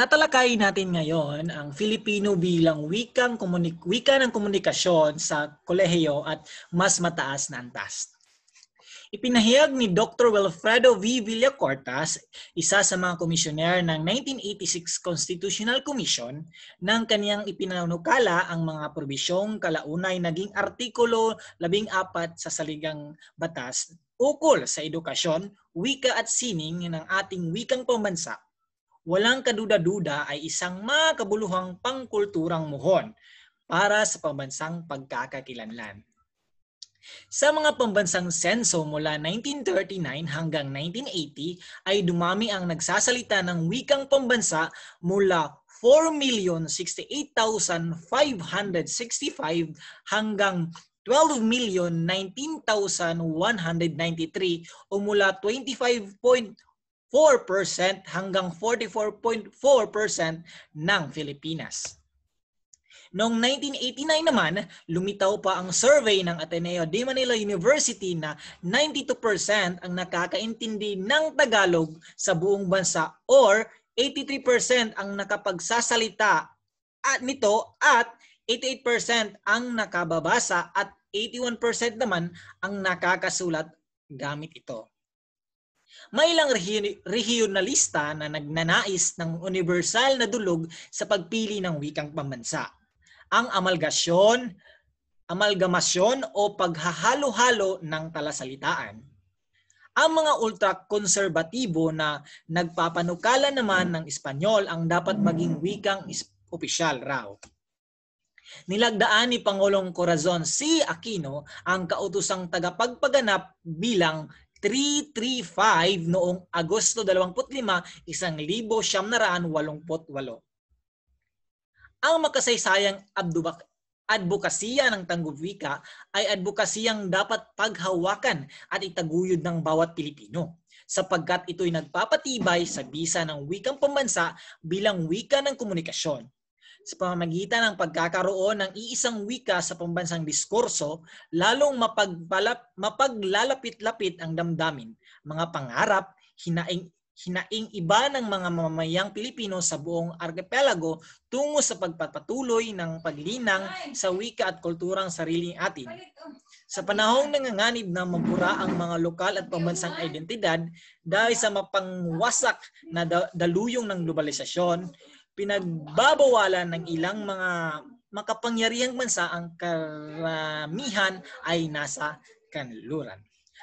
Tatalakayin natin ngayon ang Filipino bilang wika ng komunikasyon sa kolehiyo at mas mataas na antas. Ipinahayag ni Dr. Wilfredo V. Villacortas, isa sa mga komisyoner ng 1986 Constitutional Commission, nang kaniyang ipinanukala ang mga probisyong kalaunay naging Artikulo 14 sa Saligang Batas ukol sa edukasyon, wika at sining ng ating wikang pambansa. Walang kaduda-duda ay isang makabuluhang pangkulturang muhon para sa pambansang pagkakakilanlan. Sa mga pambansang senso mula 1939 hanggang 1980 ay dumami ang nagsasalita ng wikang pambansa mula 4,068,565 hanggang 12,019,193 o mula 25.4% hanggang 44.4% ng Pilipinas. Noong 1989 naman, lumitaw pa ang survey ng Ateneo de Manila University na 92% ang nakakaintindi ng Tagalog sa buong bansa or 83% ang nakapagsasalita nito at 88% ang nakababasa at 81% naman ang nakakasulat gamit ito. May ilang regionalista na nagnanais ng universal na dulog sa pagpili ng wikang pambansa. Ang amalgamasyon o paghahalo-halo ng talasalitaan. Ang mga ultra-konserbatibo na nagpapanukala naman ng Espanyol ang dapat maging wikang opisyal raw. Nilagdaan ni Pangulong Corazon C. Aquino ang kautosang tagapagpaganap bilang 335 noong Agosto 25, 1988. Ang makasaysayang advokasya ng tanggubwika ay advokasiyang dapat paghawakan at itaguyod ng bawat Pilipino sapagkat ito'y nagpapatibay sa bisa ng wikang pambansa bilang wika ng komunikasyon. Sa pamamagitan ng pagkakaroon ng iisang wika sa pambansang diskurso, lalong mapaglalapit-lapit ang damdamin, mga pangarap, hinaing iba ng mga mamamayang Pilipino sa buong archipelago tungo sa pagpapatuloy ng paglinang sa wika at kulturang sariling atin. Sa panahong nanganganib na mabura ang mga lokal at pambansang identidad dahil sa mapangwasak na daluyong ng globalisasyon, pinagbabawalan ng ilang mga makapangyarihang bansa ang karamihan ay nasa kanluran.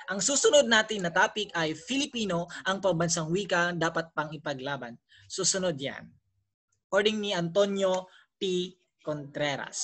Ang susunod natin na topic ay Filipino, ang pambansang wika dapat pang ipaglaban. Susunod yan. According ni Antonio P. Contreras.